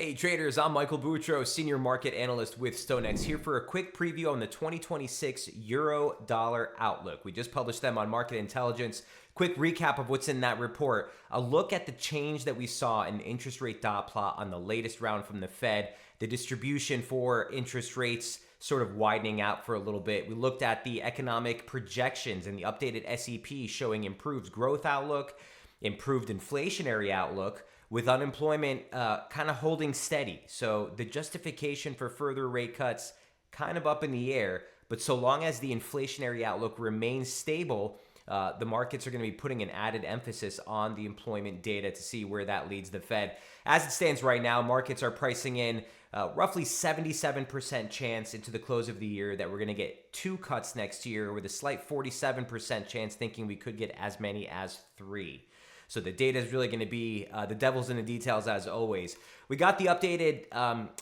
Hey traders, I'm Michael Boutros, Senior Market Analyst with StoneX, here for a quick preview on the 2026 Euro-Dollar Outlook. We just published them on Market Intelligence. Quick recap of what's in that report. A look at the change that we saw in interest rate dot plot on the latest round from the Fed. The distribution for interest rates sort of widening out for a little bit. We looked at the economic projections and the updated SEP showing improved growth outlook, improved inflationary outlook, with unemployment kind of holding steady. So the justification for further rate cuts kind of up in the air, but so long as the inflationary outlook remains stable, the markets are going to be putting an added emphasis on the employment data to see where that leads the Fed. As it stands right now, markets are pricing in roughly 77% chance into the close of the year that we're going to get 2 cuts next year, with a slight 47% chance thinking we could get as many as 3. So the data is really going to be the devil's in the details, as always. We got the updated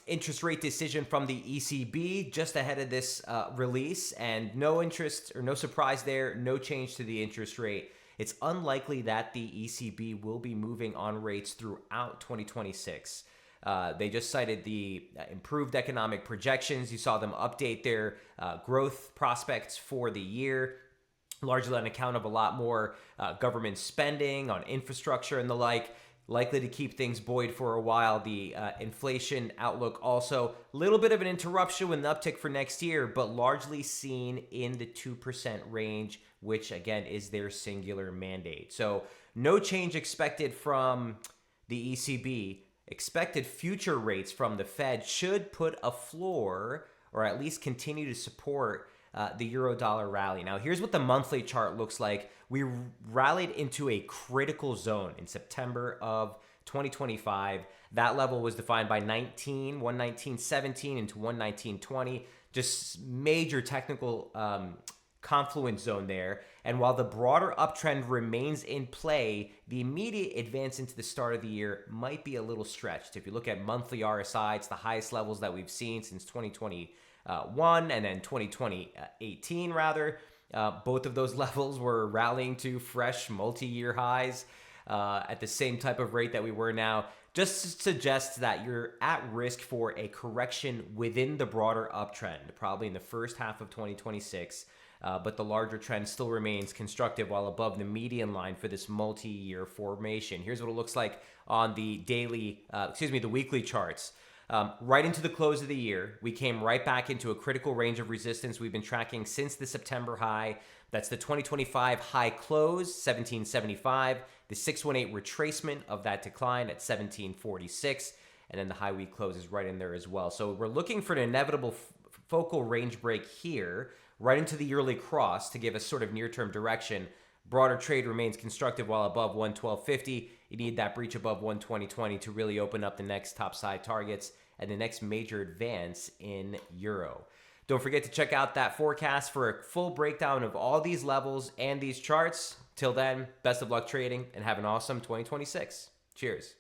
interest rate decision from the ECB just ahead of this release, and no interest or no surprise there, no change to the interest rate. It's unlikely that the ECB will be moving on rates throughout 2026. They just cited the improved economic projections. You saw them update their growth prospects for the year, largely on account of a lot more government spending on infrastructure and the like, likely to keep things buoyed for a while. The inflation outlook also a little bit of an interruption with an uptick for next year, but largely seen in the 2% range, which again is their singular mandate. So no change expected from the ECB. Expected future rates from the Fed should put a floor, or at least continue to support the euro-dollar rally. Now, here's what the monthly chart looks like. We rallied into a critical zone in September of 2025. That level was defined by 119.17 into 119.20. Just major technical confluence zone there. And while the broader uptrend remains in play, the immediate advance into the start of the year might be a little stretched. If you look at monthly RSI, it's the highest levels that we've seen since 2021 and then 2018 rather. Both of those levels were rallying to fresh multi-year highs at the same type of rate that we were now. Just suggests that you're at risk for a correction within the broader uptrend, probably in the first half of 2026. But the larger trend still remains constructive while above the median line for this multi-year formation. Here's what it looks like on the the weekly charts. Right into the close of the year, we came right back into a critical range of resistance we've been tracking since the September high. That's the 2025 high close, 1775, the 618 retracement of that decline at 1746, and then the high week close is right in there as well. So we're looking for an inevitable focal range break here, right into the yearly cross to give us sort of near-term direction. Broader trade remains constructive while above 112.50. You need that breach above 120.20 to really open up the next topside targets and the next major advance in euro. Don't forget to check out that forecast for a full breakdown of all these levels and these charts. Till then, best of luck trading and have an awesome 2026. Cheers.